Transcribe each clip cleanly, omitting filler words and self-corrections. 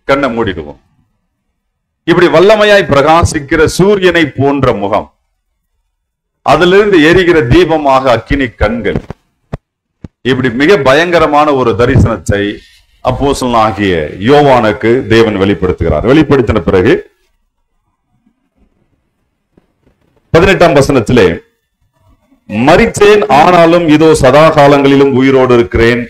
கண்ணை மூடிடுவோம். இப்படி வல்லமையாய் பிரகாசிக்கிற சூரியனை போன்ற முகம், அதிலிருந்து எரிகிற தீபமாக அக்கினி கண்கள், இப்படி மிக பயங்கரமான ஒரு தரிசனத்தை அப்போஸ்தலனாகிய யோவானுக்கு தேவன் வெளிப்படுத்துகிறார். வெளிப்படுத்தின பிறகு 18ஆம் வசனத்திலே, மரித்தேன், ஆனாலும் இதோ சதா காலங்களிலும் உயிரோடு இருக்கிறேன்.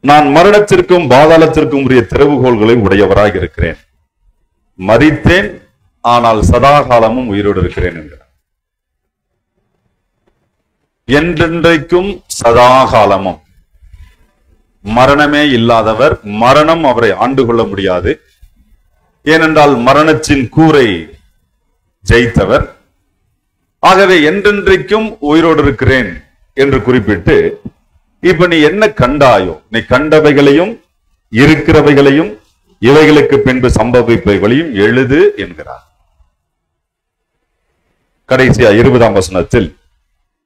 நான் மரணத்திற்கும் பாதாளத்திற்கும் உரிய திறவுகோல்களை உடையவராக இருக்கிறேன். மரித்தேன், ஆனால் சதா காலமும் உயிரோடு இருக்கிறேன் என்கிறார். என்றென்றைக்கும் சதா காலமும் மரணமே இல்லாதவர். மரணம் அவரை ஆண்டு கொள்ள முடியாது. ஏனென்றால் மரணத்தின் கூரை ஜெயித்தவர். ஆகவே என்றென்றைக்கும் உயிரோடு இருக்கிறேன் என்று குறிப்பிட்டு, இப்ப நீ என்ன கண்டாயோ, நீ கண்டவைகளையும் இருக்கிறவைகளையும் இவைகளுக்கு பின்பு சம்பவிப்பவைகளையும் எழுது என்கிறார். கடைசியா 20ஆம் வசனத்தில்,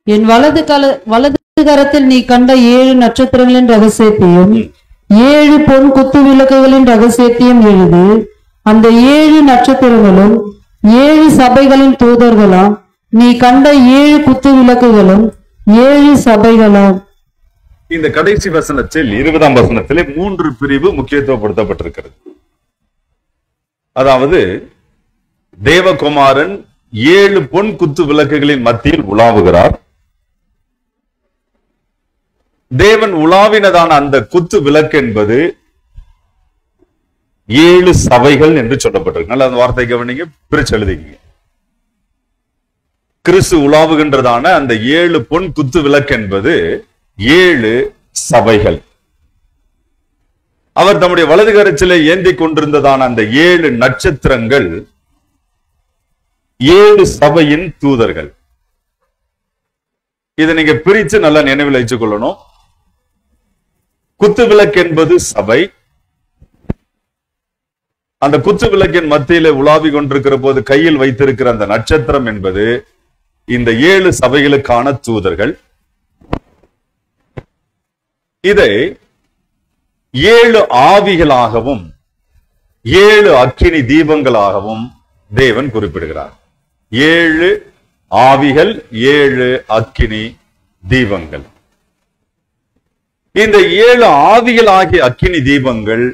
என் வலது கரத்தில் நீ கண்ட 7 நட்சத்திரங்களின் ரகசியத்தையும் 7 பொன் குத்து விளக்குகளின் ரகசியத்தையும் எழுது. அந்த 7 நட்சத்திரங்களும் 7 சபைகளின் தூதர்களாம். நீ கண்ட 7 குத்து விளக்குகளும் 7 சபைகளாம். இந்த கடைசி வசனத்தில் 20ஆம் வசனத்திலே 3 பிரிவு முக்கியத்துவப்படுத்தப்பட்டிருக்கிறது. அதாவது தேவகுமாரன் 7 பொன் குத்து விளக்குகளின் மத்தியில் உலாவுகிறார். தேவன் உலாவினதான அந்த குத்து விளக்கு என்பது 7 சபைகள் என்று சொல்லப்பட்டிருக்கு. நல்ல அந்த வார்த்தை கவனிங்க, பிரிச்சு எழுதிங்க. கிறிஸ்து உலாவுகின்றதான அந்த 7 பொன் குத்து விளக்கு என்பது 7 சபைகள். அவர் தம்முடைய வலது கரத்திலே ஏந்தி கொண்டிருந்ததான அந்த 7 நட்சத்திரங்கள் 7 சபையின் தூதர்கள். இதை நீங்க பிரிச்சு நல்லா நினைவில் வச்சுக் கொள்ளணும். குத்து விளக்கு என்பது சபை. அந்த குத்து விளக்கின் மத்தியிலே உலாவி கொண்டிருக்கிற போது கையில் வைத்திருக்கிற அந்த நட்சத்திரம் என்பது இந்த 7 சபைகளுக்கான தூதர்கள். இதை 7 ஆவிகளாகவும் 7 அக்கினி தீபங்களாகவும் தேவன் குறிப்பிடுகிறார். 7 ஆவிகள், 7 அக்கினி தீபங்கள். இந்த 7 ஆவிகள் ஆகிய அக்கினி தீபங்கள்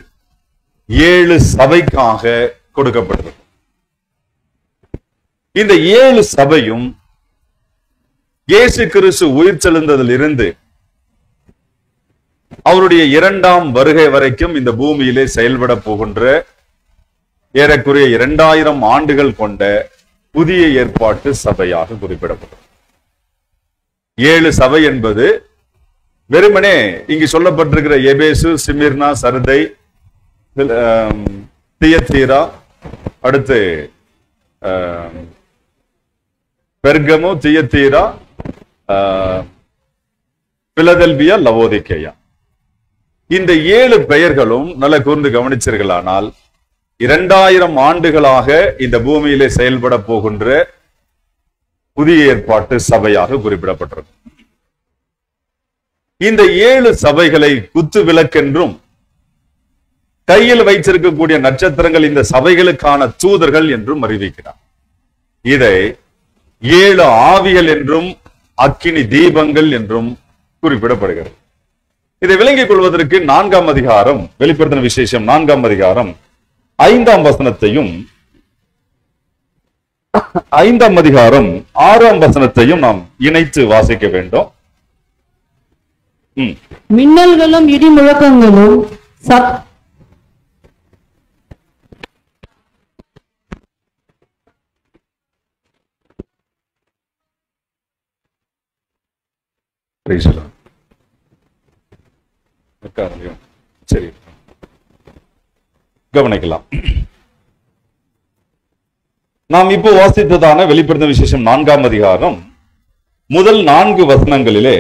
7 சபைக்காக கொடுக்கப்பட்டது. இந்த 7 சபையும் இயேசு கிறிஸ்து உயிர் செழுந்ததில் இருந்து அவருடைய 2ஆம் வருகை வரைக்கும் இந்த பூமியிலே செயல்பட போகின்ற ஏறக்குறைய 2000 ஆண்டுகள் கொண்ட புதிய ஏற்பாட்டு சபையாக குறிப்பிடப்படும். 7 சபை என்பது வெறுமனே இங்கு சொல்லப்பட்டிருக்கிற எபேசு, சிமிர்னா, சர்தை, தியத்தீரா, அடுத்து பெர்கமு, தியத்தீரா, பிலதெல்பியா, லவோதிக்கேயா, இந்த 7 பெயர்களும் நல்ல கூர்ந்து கவனிச்சீர்களானால் 2000 ஆண்டுகளாக இந்த பூமியிலே செயல்பட போகின்ற புதிய ஏற்பாட்டு சபையாக குறிப்பிடப்பட்டிருக்கும். இந்த 7 சபைகளை குத்து விளக்கென்றும் கையில் வைத்திருக்கக்கூடிய நட்சத்திரங்கள் இந்த சபைகளுக்கான தூதர்கள் என்றும் அறிவிக்கிறார். இதை 7 ஆவிகள் என்றும் அக்கினி தீபங்கள் என்றும் குறிப்பிடப்படுகிறது. இதை விளங்கிக் கொள்வதற்கு 4ஆம் அதிகாரம், வெளிப்படுத்தின விசேஷம் 4ஆம் அதிகாரம் 5ஆம் வசனத்தையும் 5ஆம் அதிகாரம் 6ஆம் வசனத்தையும் நாம் இணைத்து வாசிக்க வேண்டும். மின்னல்களும் இடி முழக்கங்களும் சரி, கவனிக்கலாம். நாம் இப்போ வாசித்ததான வெளிப்படுத்தின விசேஷம் 4ஆம் அதிகாரம் முதல் 4 வசனங்களிலே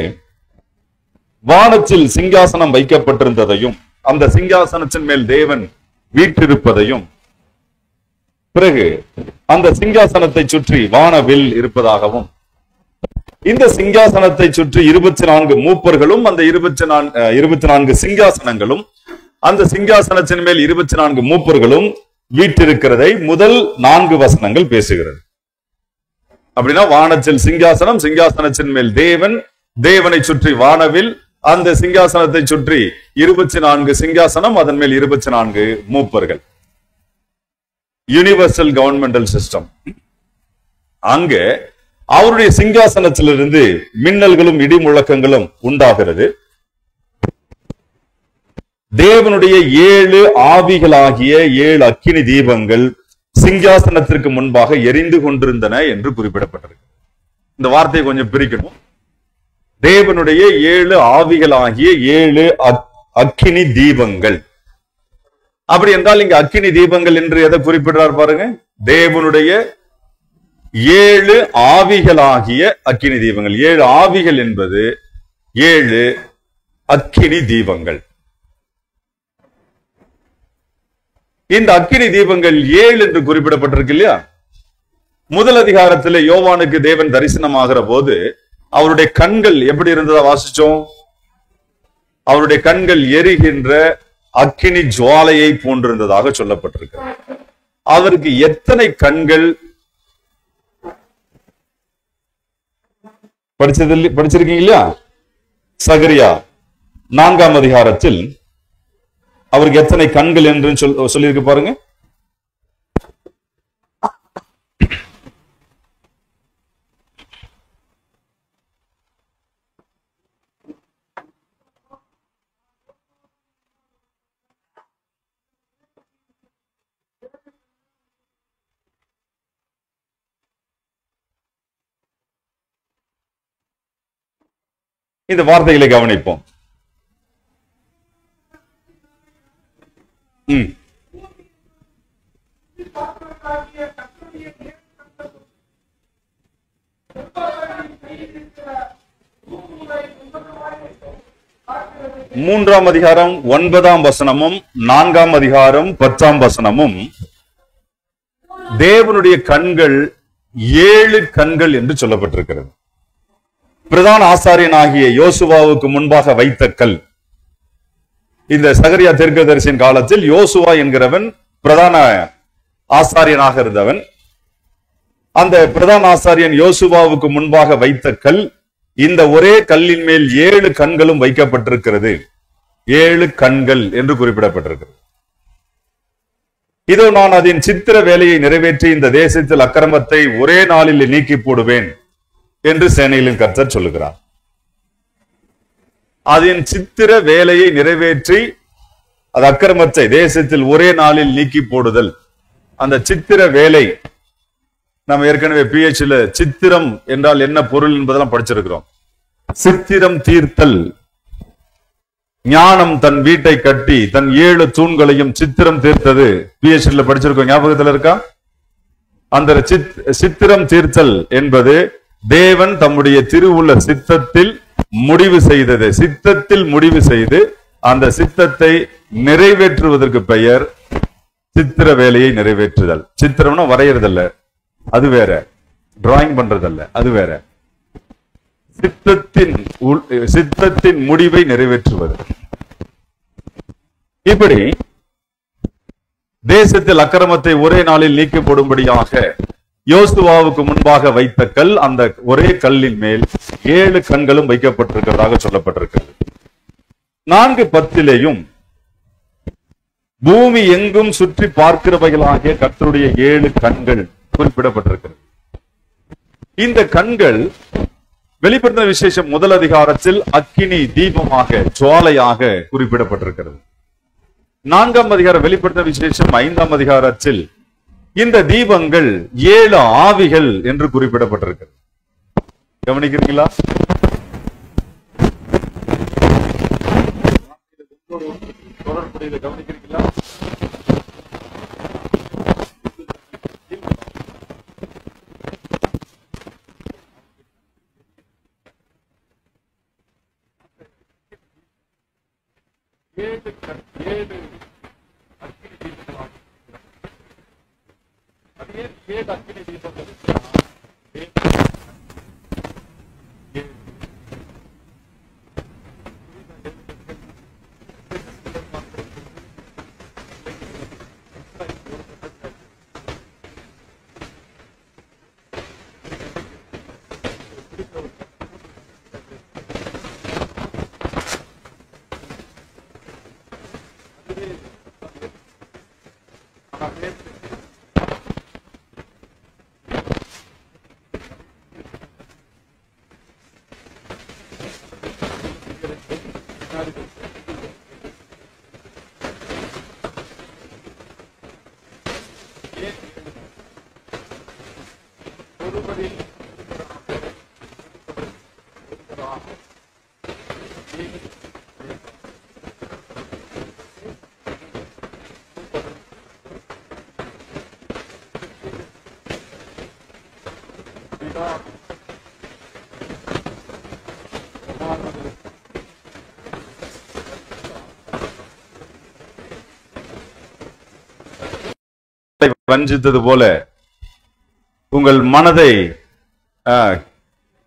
வானத்தில் சிங்காசனம் வைக்கப்பட்டிருந்ததையும் அந்த சிங்காசனத்தின் மேல் தேவன் வீற்றிருப்பதையும், பிறகு அந்த சிங்காசனத்தை சுற்றி வானவில் இருப்பதாகவும், இந்த சிங்காசனத்தை சுற்றி 24 மூப்பர்களும் அந்த 24 சிங்காசனங்களும் அந்த சிங்காசனத்தின் மேல் 24 மூப்பர்களும் வீற்றிருக்கிறதை முதல் 4 வசனங்கள் பேசுகிறது. அப்படின்னா வானத்தில் சிங்காசனம், சிங்காசனத்தின் மேல் தேவன், தேவனை சுற்றி வானவில், அந்த சிங்காசனத்தை சுற்றி 24 சிங்காசனம், அதன் மேல் 24 மூப்பர்கள். Universal governmental system. அங்க அவருடைய சிங்காசனத்திலிருந்து மின்னல்களும் இடி முழக்கங்களும் உண்டாகிறது. தேவனுடைய 7 ஆவிகளாகிய 7 அக்கினி தீபங்கள் சிங்காசனத்திற்கு முன்பாக எரிந்து கொண்டிருந்தன என்று குறிப்பிடப்பட்டிருக்கு. இந்த வார்த்தையை கொஞ்சம் பிரிக்கணும். தேவனுடைய 7 ஆவிகளாகிய 7 அக்கினி தீபங்கள். அப்படி என்றால் இங்க அக்கினி தீபங்கள் என்று எதை குறிப்பிடுறார் பாருங்க. தேவனுடைய 7 ஆவிகளாகிய அக்கினி தீபங்கள். 7 ஆவிகள் என்பது 7 அக்கினி தீபங்கள். இந்த அக்கினி தீபங்கள் 7 என்று குறிப்பிடப்பட்டிருக்கு இல்லையா? முதல் அதிகாரத்தில் யோவானுக்கு தேவன் தரிசனமாகிற போது அவருடைய கண்கள் எப்படி இருந்ததா வாசிச்சோம்? அவருடைய கண்கள் எரிகின்ற அக்கினி ஜுவாலையை போன்றிருந்ததாக சொல்லப்பட்டிருக்கு. அவருக்கு எத்தனை கண்கள்? படிச்சிருக்கீங்க இல்லையா? சகரியா 4ஆம் அதிகாரத்தில் அவருக்கு எத்தனை கண்கள் என்று சொல்லியிருக்கு பாருங்க. இந்த வார்த்தைகளை கவனிப்போம். மூன்றாம் அதிகாரம் 9ஆம் வசனமும் 4ஆம் அதிகாரம் 10ஆம் வசனமும் தேவனுடைய கண்கள் 7 கண்கள் என்று சொல்லப்பட்டிருக்கிறது. பிரதான ஆசாரியனாகிய யோசுவாவுக்கு முன்பாக வைத்த கல். இந்த சகரியா தீர்க்கதரிசியின் காலத்தில் யோசுவா என்கிறவன் பிரதான ஆசாரியனாக இருந்தவன். அந்த பிரதான ஆசாரியன் யோசுவாவுக்கு முன்பாக வைத்த கல், இந்த ஒரே கல்லின் மேல் 7 கண்களும் வைக்கப்பட்டிருக்கிறது. 7 கண்கள் என்று குறிப்பிடப்பட்டிருக்கிறது. இதோ நான் அதன் சித்திர வேலையை நிறைவேற்றி இந்த தேசத்தில் அக்கிரமத்தை ஒரே நாளில் நீக்கி போடுவேன் என்று சேனைகளின் கர்த்தர் சொல்லுகிறார். அதன் சித்திர வேலையை நிறைவேற்றி அது அக்கிரமத்தை தேசத்தில் ஒரே நாளில் நீக்கி போடுதல். அந்த சித்திர வேலை நம்ம ஏற்கனவே PHல சித்திரம் என்றால் என்ன பொருள் என்பதெல்லாம் படிச்சிருக்கிறோம். சித்திரம் தீர்த்தல். ஞானம் தன் வீட்டை கட்டி தன் 7 தூண்களையும் சித்திரம் தீர்த்தது. PHல படிச்சிருக்கோம், ஞாபகத்தில் இருக்கா? அந்த சித்திரம் தீர்த்தல் என்பது தேவன் தம்முடைய திருவுள்ள சித்தத்தில் முடிவு செய்தது. சித்தத்தில் முடிவு செய்து அந்த சித்தத்தை நிறைவேற்றுவதற்கு பெயர் சித்திர வேலையை நிறைவேற்றுதல். சித்திரம்னா வரையறதல்ல, அது வேற. டிராயிங் பண்றதல்ல, அது வேற. சித்தத்தின் முடிவை நிறைவேற்றுவது. இப்படி தேசத்தில் அக்கிரமத்தை ஒரே நாளில் நீக்கப்படும்படியாக யோசுவாவுக்கு முன்பாக வைத்த கல், அந்த ஒரே கல்லின் மேல் 7 கண்களும் வைக்கப்பட்டிருக்கிறதாக சொல்லப்பட்டிருக்கிறது. 4:10 பூமி எங்கும் சுற்றி பார்க்கிறவைகளாகிய கர்த்தருடைய 7 கண்கள் குறிப்பிடப்பட்டிருக்கிறது. இந்த கண்கள் வெளிப்படுத்தின விசேஷம் முதல் அதிகாரத்தில் அக்கினி தீபமாக ஜுவாலையாக குறிப்பிடப்பட்டிருக்கிறது. 4ஆம் அதிகார வெளிப்படுத்தின விசேஷம் 5ஆம் அதிகாரத்தில் இந்த தீபங்கள் 7 ஆவிகள் என்று குறிப்பிடப்பட்டிருக்கிறது. கவனிக்கிறீங்களா? தொடர்புடைய கவனிக்கிறீங்களா? வஞ்சித்தது போல உங்கள் மனதை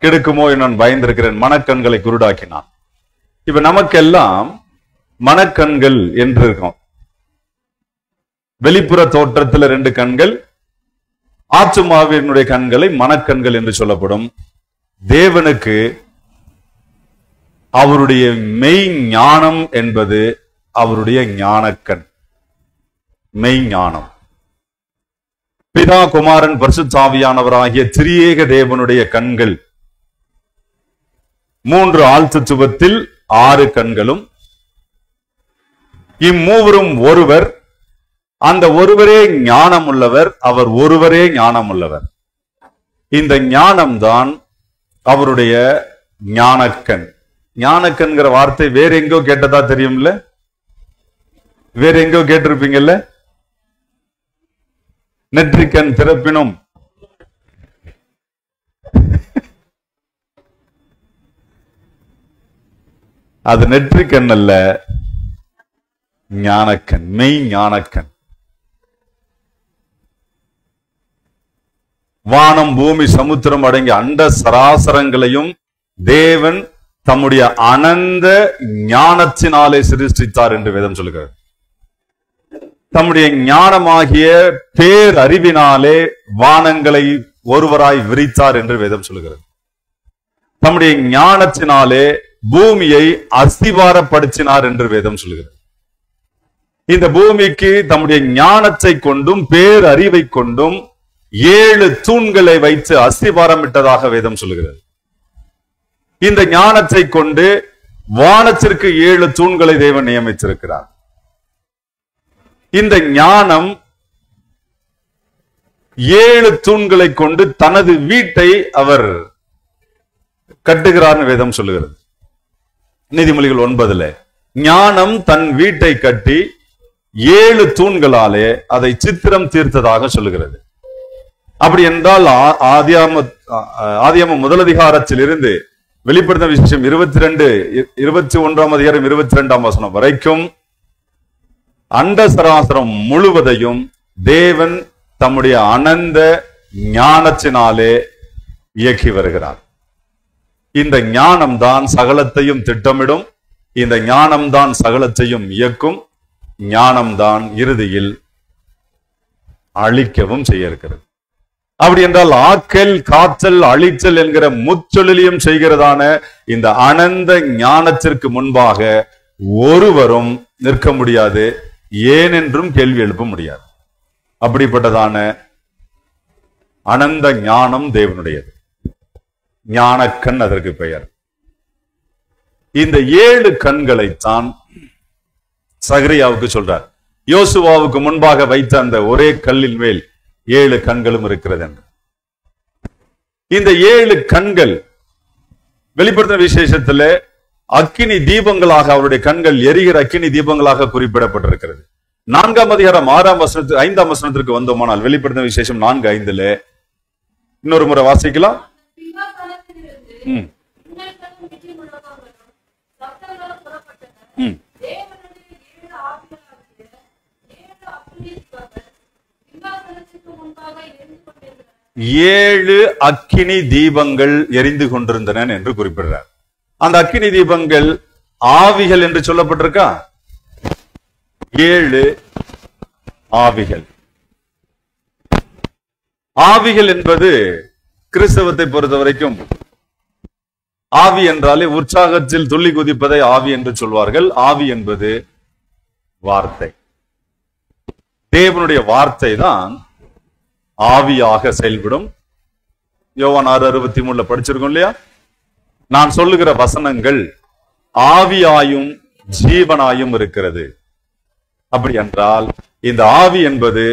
கெடுக்குமோ நான் பயந்திருக்கிறேன், மனக்கண்களை குருடாக்கினான். இப்ப நமக்கெல்லாம் மனக்கண்கள் என்று இருக்கும். வெளிப்புற தோற்றத்தில் 2 கண்கள், ஆத்துமாவினுடைய கண்களை மனக்கண்கள் என்று சொல்லப்படும். தேவனுக்கு அவருடைய மெய் ஞானம் என்பது அவருடைய ஞானக்கண், மெய் ஞானம். பிதா, குமாரன், பரிசுத்த ஆவியானவராகிய திரியேக தேவனுடைய கண்கள் 3 ஆழ்த்துவத்தில் 6 கண்களும், இம்மூவரும் ஒருவர், அந்த ஒருவரே ஞானம் உள்ளவர், அவர் ஒருவரே ஞானம் உள்ளவர். இந்த ஞானம்தான் அவருடைய ஞானக்கண். ஞானக்கண்கிற வார்த்தை வேற எங்கோ கேட்டதா தெரியும்ல? வேற எங்கோ கேட்டிருப்பீங்கல்ல? நெற்றிக்கண் திறப்பினும் அது நெற்றிக்கண் அல்ல, ஞானக்கண், மெய் ஞானக்கண். வானம், பூமி, சமுத்திரம் அடங்கிய அண்ட சராசரங்களையும் தேவன் தம்முடைய அனந்த ஞானத்தினாலே சிருஷ்டித்தார் என்று வேதம் சொல்லுகிறார். தம்முடைய ஞானமாகிய பேர் அறிவினாலே வானங்களை ஒருவராய் விரித்தார் என்று வேதம் சொல்லுகிறது. தம்முடைய ஞானத்தினாலே பூமியை அஸ்திவாரப்படுத்தினார் என்று வேதம் சொல்லுகிறது. இந்த பூமிக்கு தம்முடைய ஞானத்தை கொண்டும் பேர் அறிவை கொண்டும் 7 தூண்களை வைத்து அஸ்திவாரமிட்டதாக வேதம் சொல்லுகிறது. இந்த ஞானத்தை கொண்டு வானத்திற்கு 7 தூண்களை தேவன் நியமித்திருக்கிறார். இந்த ஞானம் 7 தூண்களை கொண்டு தனது வீட்டை அவர் கட்டுகிறார் வேதம் சொல்லுகிறது. நீதிமொழிகள் 9 ஞானம் தன் வீட்டை கட்டி 7 தூண்களாலே அதை சித்திரம் தீர்த்ததாக சொல்லுகிறது. அப்படி என்றால் ஆதியாகமம் 1 அதிகாரத்தில் இருந்து வெளிப்படுத்தின விசேஷம் 21 அதிகாரம் 22 வசனம் வரைக்கும் அண்ட சராசரம் முழுவதையும் தேவன் தம்முடைய அனந்த ஞானத்தினாலே இயக்கி வருகிறார். இந்த ஞானம்தான் சகலத்தையும் திட்டமிடும், இந்த ஞானம்தான் சகலத்தையும் இயக்கும், ஞானம்தான் இறுதியில் அழிக்கவும் செய்ய இருக்கிறது. அப்படி என்றால் ஆக்கல், காத்தல், அழித்தல் என்கிற முச்சொல்லியும் செய்கிறதான இந்த அனந்த ஞானத்திற்கு முன்பாக ஒருவரும் நிற்க முடியாது, ஏனென்றும் கேள்வி எழுப்ப முடியாது. அப்படிப்பட்டதான அனந்த ஞானம் தேவனுடையது. ஞானக்கண் அதற்கு பெயர். இந்த 7 கண்களைத்தான் சகரியாவுக்கு சொல்றார். யோசுவாவுக்கு முன்பாக வைத்த அந்த ஒரே கல்லின் மேல் 7 கண்களும் இருக்கிறது என்று. இந்த 7 கண்கள் வெளிப்படுத்தின விசேஷத்துல அக்கினி தீபங்களாக, அவருடைய கண்கள் எரிகிற அக்கினி தீபங்களாக குறிப்பிடப்பட்டிருக்கிறது. 4ஆம் அதிகாரம் 6ஆம் வசனத்து 5ஆம் வசனத்திற்கு வந்தோமானால் வெளிப்படுத்தின விசேஷம் 4:5 இன்னொரு முறை வாசிக்கலாம். ஏழு அக்கினி தீபங்கள் எரிந்து கொண்டிருந்தன என்று குறிப்பிடுறார். அந்த அக்கினி தீபங்கள் ஆவிகள் என்று சொல்லப்பட்டிருக்கா? 7 ஆவிகள். ஆவிகள் என்பது கிறிஸ்தவத்தை பொறுத்த வரைக்கும் ஆவி என்றாலே உற்சாகத்தில் துள்ளி குதிப்பதை ஆவி என்று சொல்வார்கள். ஆவி என்பது வார்த்தை. தேவனுடைய வார்த்தை தான் ஆவியாக செயல்படும். யோவான் 6:63 படிச்சிருக்கோம் இல்லையா? நான் சொல்லுகிற வசனங்கள் ஆவியாயும் ஜீவனாயும் இருக்கிறது. அப்படி என்றால் இந்த ஆவி என்பது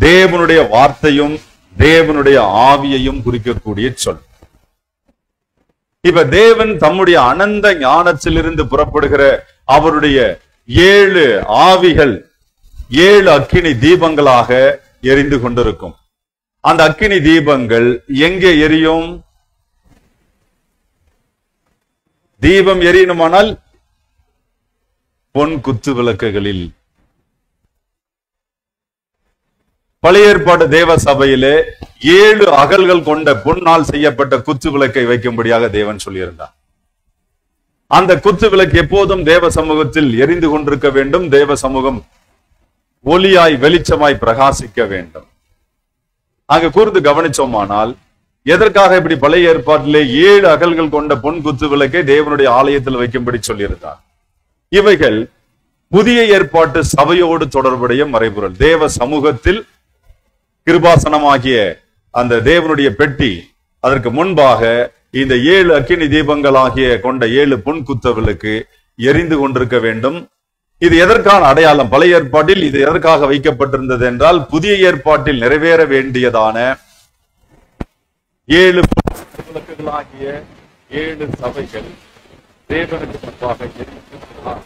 தேவனுடைய வார்த்தையும் தேவனுடைய ஆவியையும் குறிக்கக்கூடிய சொல். இப்ப தேவன் தம்முடைய அனந்த ஞானத்திலிருந்து புறப்படுகிற அவருடைய 7 ஆவிகள் 7 அக்கினி தீபங்களாக எரிந்து கொண்டிருக்கும். அந்த அக்கினி தீபங்கள் எங்கே எரியும்? தீபம் எரியணுமானால் பொன் குத்து விளக்குகளில். பழைய ஏற்பாடு தேவ சபையிலே 7 அகல்கள் கொண்ட பொன்னால் செய்யப்பட்ட குத்து விளக்கை வைக்கும்படியாக தேவன் சொல்லியிருந்தார். அந்த குத்து விளக்கு எப்போதும் தேவ சமூகத்தில் எரிந்து கொண்டிருக்க வேண்டும். தேவ சமூகம் ஒளியாய் வெளிச்சமாய் பிரகாசிக்க வேண்டும். அங்கு கூர்ந்து கவனிச்சோமானால் எதற்காக இப்படி பழைய ஏற்பாட்டிலே 7 அகல்கள் கொண்ட பொன் குத்து விளக்கை தேவனுடைய ஆலயத்தில் வைக்கும்படி சொல்லியிருந்தார்? இவைகள் புதிய ஏற்பாட்டு சபையோடு தொடர்புடைய மறைபொருள். தேவ சமூகத்தில் கிருபாசனமாகிய அந்த தேவனுடைய பெட்டி, அதற்கு முன்பாக இந்த 7 அக்கினி தீபங்களாகிய கொண்ட 7 பொன் குத்து விளக்கு எரிந்து கொண்டிருக்க வேண்டும். இது எதற்கான அடையாளம்? பழைய ஏற்பாட்டில் இது எதற்காக வைக்கப்பட்டிருந்தது என்றால், புதிய ஏற்பாட்டில் நிறைவேற வேண்டியதான 7 விளக்குகளாகிய 7 சபைகள் தேவனுக்கு முன்பாக எரிந்திருக்கிறார்.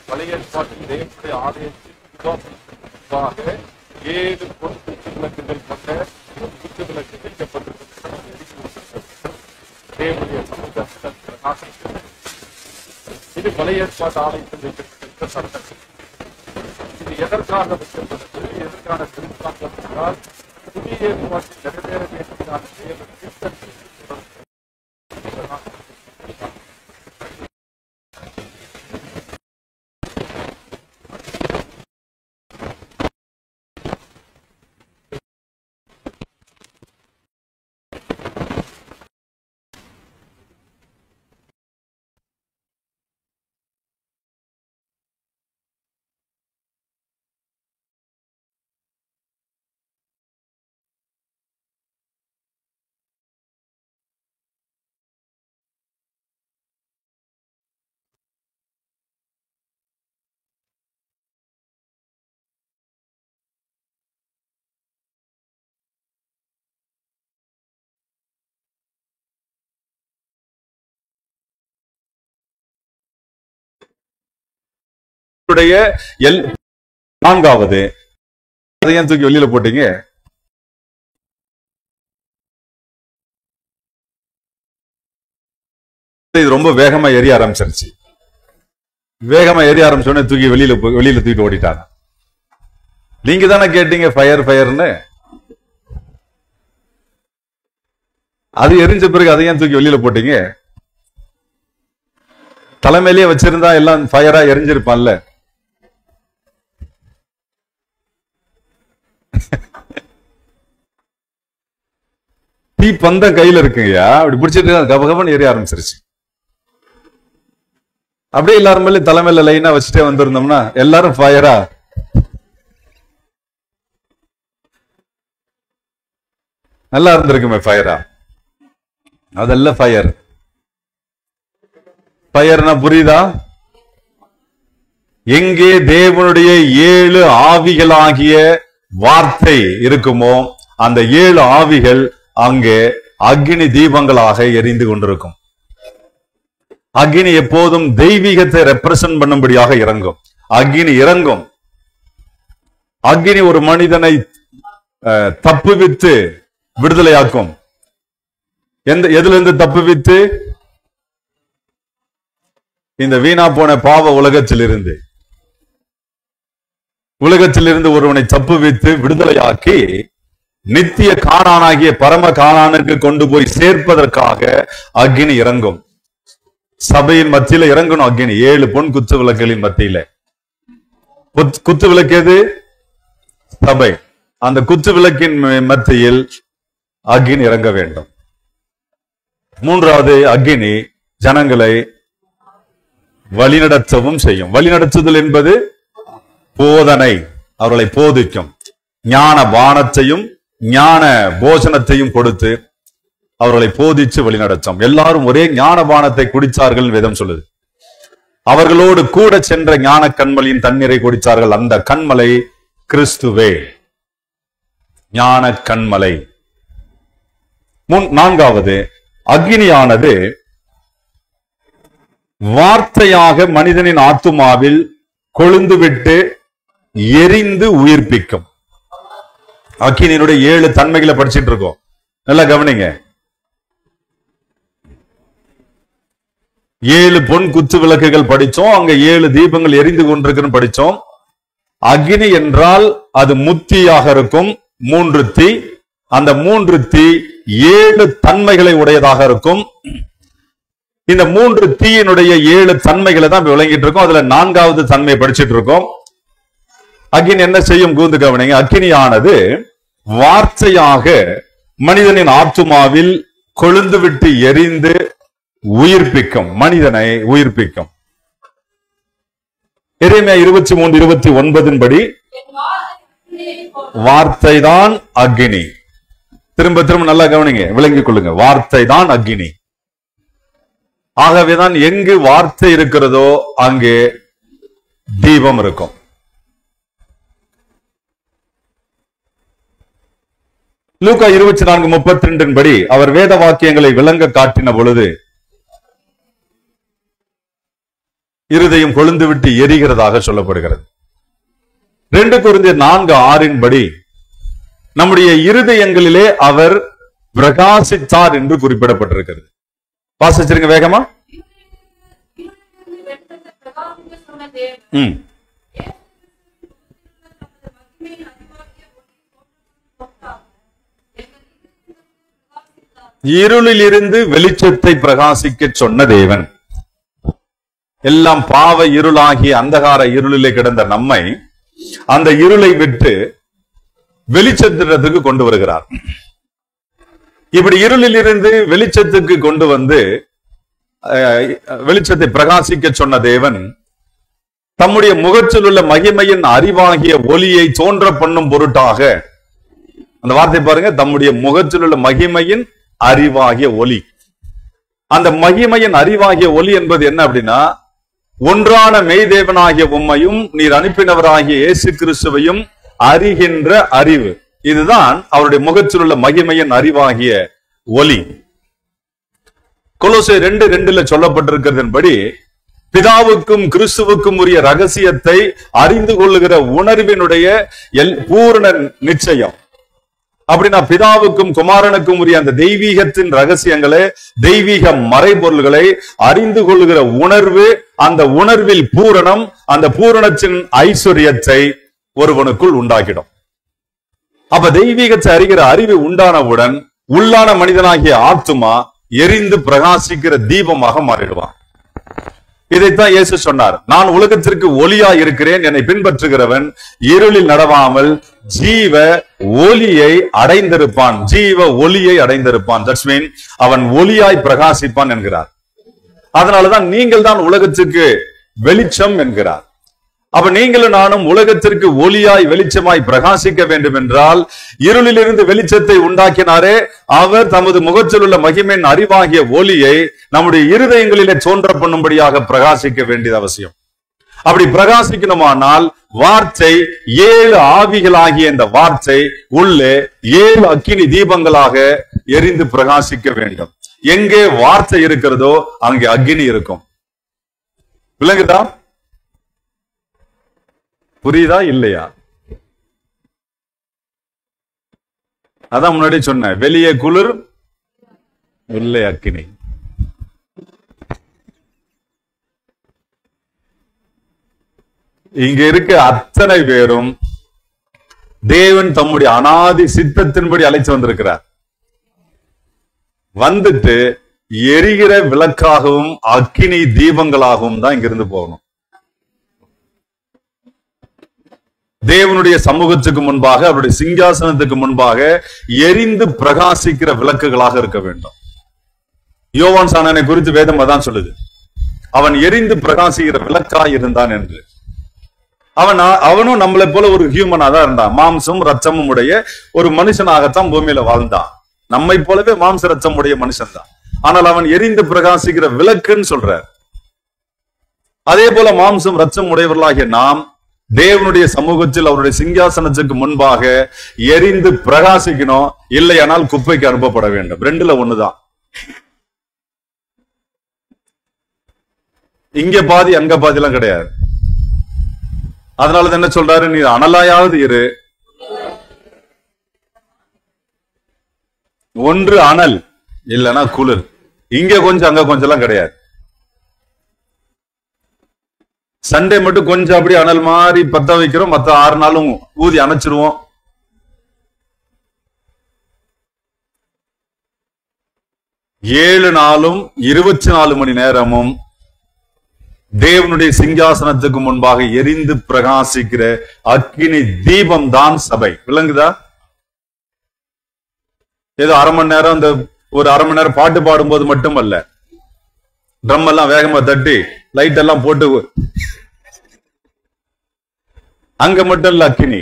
பழைய ஏற்பாட்டில் தேவனுடைய ஆலயத்தில் முன்பாக 7 பொன் குத்து விளக்குகள் கொண்ட குத்து விளக்கு வைக்கப்பட்டிருக்கிறது. தேவனுடைய சமூகத்தில் பிரகாசிக்கிறது. இது பழைய ஏற்பாட்டு ஆலயத்தில் வைக்கப்பட்டிருக்கிற சட்டம். இது எதற்காக வைக்கப்பட்டது? எதற்கான திருத்தாக்கம் என்றால், புதிய ஏற்பாட்டில் நிறைவேற வேண்டியதான தேவன் திட்டத்தில் நான்காவது, அதையும் தூக்கி வெளியில போட்டீங்க. இது ரொம்ப வேகமா எரிய ஆரம்பிச்சிருச்சு. வேகமா எரிய ஆரம்பிச்சோடனே தூக்கி வெளியில தூக்கிட்டு ஓடிட்டாங்க. நீங்க தானே கேட்டீங்க ஃபயர் ஃபயர்னு. அது எரிஞ்ச பிறகு அதையும் தூக்கி வெளியில போட்டீங்க. தலைமையிலேயே வச்சிருந்தா எல்லாம் ஃபயரா எரிஞ்சிருப்பான்ல. தீ பந்தம் கையில இருக்குங்கய்யா, அப்படி பிடிச்சிட்டு கபகபன்னு எரிய ஆரம்பிச்சிருச்சு. அப்படியே எல்லாரும் மேலே தலைமையில லைனா வச்சுட்டே வந்திருந்தோம்னா எல்லாரும் ஃபயரா. நல்லா இருந்திருக்குமே ஃபயரா. அதெல்லாம் ஃபயர். ஃபயர்னா புரியுதா? எங்கே தேவனுடைய 7 ஆவிகளாகிய வார்த்தை இருக்குமோ அந்த 7 ஆவிகள் அங்கே அக்னி தீபங்களாக எரிந்து கொண்டிருக்கும். அக்னி எப்போதும் தெய்வீகத்தை ரெப்ரசன்ட் பண்ணும்படியாக இறங்கும். அக்னி இறங்கும். அக்னி ஒரு மனிதனை தப்புவித்து விடுதலையாக்கும். எதுல இருந்து தப்புவித்து? இந்த வீணா போன பாவ உலகத்திலிருந்து ஒருவனை தப்புவித்து விடுதலையாக்கி நித்திய காணானாகிய பரம காணானுக்கு கொண்டு போய் சேர்ப்பதற்காக அக்னி இறங்கும். சபையின் மத்தியில இறங்கணும் அக்னி. 7 பொன் குத்து விளக்குகளின் மத்தியில. குத்து விளக்கு எது? சபை. அந்த குத்து விளக்கின் மத்தியில் அக்னி இறங்க வேண்டும். மூன்றாவது, அக்னி ஜனங்களை வழிநடத்தவும் செய்யும். வழிநடத்துதல் என்பது போதனை, அவர்களை போதிக்கும். ஞான பானத்தையும் ஞான போஜனத்தையும் கொடுத்து அவர்களை போதிச்சு வழிநடத்தும். எல்லாரும் ஒரே ஞான பானத்தை குடித்தார்கள் வேதம் சொல்லுது. அவர்களோடு கூட சென்ற ஞான கண்மலையின் தண்ணீரை குடித்தார்கள். அந்த கண்மலை கிறிஸ்துவே, ஞான கண்மலை. நான்காவது, அக்னியானது வார்த்தையாக மனிதனின் ஆத்துமாவில் கொழுந்துவிட்டு எரிந்து உயிர்ப்பிக்கும். அக்கினியினுடைய 7 தன்மைகளை படிச்சிட்டு இருக்கோம். நல்லா கவனிங்க. 7 பொன் குத்து விளக்குகள் படிச்சோம். அங்க 7 தீபங்கள் எரிந்து கொண்டிருக்குன்னு படிச்சோம். அக்னி என்றால் அது முத்தியாக இருக்கும். 3 தீ. அந்த 3 தீ 7 தன்மைகளை உடையதாக இருக்கும். இந்த 3 தீயினுடைய 7 தன்மைகளை தான் விளங்கிட்டு இருக்கோம். அதுல 4வது தன்மையை படிச்சுட்டு இருக்கோம். அக்னி என்ன செய்யும்? கூர்ந்து கவனிங்க. அக்னியானது வார்த்தையாக மனிதனின் ஆத்துமாவில் கொழுந்து விட்டு எரிந்து உயிர்ப்பிக்கும், மனிதனை உயிர்ப்பிக்கும். எரேமியா 23:29 படி வார்த்தை தான் அக்னி. திரும்ப திரும்ப நல்லா கவனிங்க, விளங்கிக் கொள்ளுங்க. வார்த்தை தான் அக்னி. ஆகவேதான் எங்கு வார்த்தை இருக்கிறதோ அங்கே தீபம் இருக்கும். லூக்கா 24:32 படி அவர் வேத வாக்கியங்களை விளங்க காட்டின பொழுது இருதயம் கொழுந்து விட்டு எரிகிறதாக சொல்லப்படுகிறது. 2 கொரிந்தியர் 4:6 படி நம்முடைய இருதயங்களிலே அவர் பிரகாசித்தார் என்று குறிப்பிடப்பட்டிருக்கிறது. வாசிச்சிருங்க வேகமா. இருளில் இருந்து வெளிச்சத்தை பிரகாசிக்க சொன்ன தேவன், எல்லாம் பாவ இருளாகிய அந்தகார இருளிலே கிடந்த நம்மை அந்த இருளை விட்டு வெளிச்சத்திற்கு கொண்டு வருகிறார். இப்படி இருளில் இருந்து வெளிச்சத்துக்கு கொண்டு வந்து வெளிச்சத்தை பிரகாசிக்க சொன்ன தேவன் தம்முடைய முகத்தில் உள்ள மகிமையின் அறிவாகிய ஒளியை தோன்ற பண்ணும் பொருட்டாக, அந்த வார்த்தை பாருங்க, தம்முடைய முகத்தில் உள்ள மகிமையின் அறிவாகிய ஒளி. அந்த மகிமையின் அறிவாகிய ஒளி என்பது என்ன அப்படின்னா, ஒன்றான மெய்தேவனாகிய உம்மையும் நீர் அனுப்பினவராகிய இயேசு கிறிஸ்துவையும் அறிகின்ற அறிவு. இதுதான் அவருடைய முகத்தில் உள்ள மகிமையின் அறிவாகிய ஒளி. கொலோசை 2:2 சொல்லப்பட்டிருக்கிறதன்படி பிதாவுக்கும் கிறிஸ்துவுக்கும் உரிய ரகசியத்தை அறிந்து கொள்ளுகிற உணர்வினுடைய பூரண நிச்சயம். அப்படின்னா பிதாவுக்கும் குமாரனுக்கும் உரிய அந்த தெய்வீகத்தின் ரகசியங்களை, தெய்வீக மறைபொருள்களை அறிந்து கொள்ளுகிற உணர்வு, அந்த உணர்வில் பூரணம், அந்த பூரணத்தின் ஐஸ்வர்யத்தை ஒருவனுக்குள் உண்டாக்கிடும். அப்ப தெய்வீகத்தை அறிகிற அறிவு உண்டானவுடன் உள்ளான மனிதனாகிய ஆத்துமா எரிந்து பிரகாசிக்கிற தீபமாக மாறிடுவான். இதைத்தான் இயேசு சொன்னார், நான் உலகத்திற்கு ஒளியா இருக்கிறேன், என்னை பின்பற்றுகிறவன் இருளில் நடவாமல் ஜீவ ஒளியை அடைந்திருப்பான், ஜீவ ஒளியை அடைந்திருப்பான். தட்ஸ் மீன் அவன் ஒளியாய் பிரகாசிப்பான் என்கிறார். அதனாலதான் நீங்கள் தான் உலகத்திற்கு வெளிச்சம் என்கிறார். அப்ப நீங்களும் நானும் உலகத்திற்கு ஒளியாய் வெளிச்சமாய் பிரகாசிக்க வேண்டும் என்றால், இருளிலிருந்து வெளிச்சத்தை உண்டாக்கினாரே அவர் தமது முகத்தில் உள்ள மகிமையின் அறிவாகிய ஒளியை நம்முடைய இருதயங்களிலே தோன்ற பண்ணும்படியாக பிரகாசிக்க வேண்டியது அவசியம். அப்படி பிரகாசிக்கணுமானால் வார்த்தை 7 ஆவிகளாகிய இந்த வார்த்தை உள்ளே 7 அக்கினி தீபங்களாக எரிந்து பிரகாசிக்க வேண்டும். எங்கே வார்த்தை இருக்கிறதோ அங்கே அக்கினி இருக்கும். விளங்குதா? புரியுதா இல்லையா? அதான் முன்னாடி சொன்னேன், வெளியே குளிர் உள்ளே அக்கினி. இங்க இருக்க அத்தனை பேரும் தேவன் தம்முடைய அனாதி சித்தத்தின்படி அழைத்து வந்திருக்கிறார். வந்துட்டு எரிகிற விளக்காகவும் அக்கினி தீபங்களாகவும் தான் இங்கிருந்து போகணும். தேவனுடைய சமூகத்துக்கு முன்பாக, அவருடைய சிங்காசனத்துக்கு முன்பாக எரிந்து பிரகாசிக்கிற விளக்குகளாக இருக்க வேண்டும். யோவான் சாணனை குறித்து வேதம் அதான் சொல்லுது, அவன் எரிந்து பிரகாசிக்கிற விளக்காய் இருந்தான் என்று. அவனும் நம்மளை போல ஒரு ஹியூமனா தான் இருந்தான். மாம்சம் ரத்தமும் உடைய ஒரு மனுஷனாகத்தான் பூமியில வாழ்ந்தான். நம்மை போலவே மாம்ச ரத்தம் உடைய மனுஷன் தான். ஆனால் அவன் எரிந்து பிரகாசிக்கிற விளக்குன்னு சொல்றார். அதே போல மாம்சம் ரத்தம் உடையவர்களாகிய நாம் தேவனுடைய சமூகத்தில் அவருடைய சிங்காசனத்துக்கு முன்பாக எரிந்து பிரகாசிக்கணும். இல்லையானால் குப்பைக்கு அனுப்பப்பட வேண்டும். ரெண்டுல ஒண்ணுதான். இங்க பாதி அங்க பாதி எல்லாம் கிடையாது. அதனால என்ன சொல்றாரு, நீ அனலாயாவது இரு. ஒன்று அனல் இல்லைன்னா குளிர். இங்க கொஞ்சம் அங்க கொஞ்சம் எல்லாம் கிடையாது. சண்டே மட்டும் கொஞ்சம் அப்படி அனல் மாதிரி பத்த வைக்கிறோம், மத்த 6 நாளும் ஊதி அணைச்சிருவோம். ஏழு நாளும் 24 மணி நேரமும் தேவனுடைய சிங்காசனத்துக்கு முன்பாக எரிந்து பிரகாசிக்கிற அக்கினி தீபம் தான் சபை. விளங்குதா? ஏதோ அரை மணி நேரம், இந்த ஒரு அரை மணி நேரம் பாட்டு பாடும்போது மட்டும் அல்ல, ட்ரம் எல்லாம் வேகமா தட்டி லைட் எல்லாம் போட்டு அங்க மட்டும் இல்ல. அக்கினி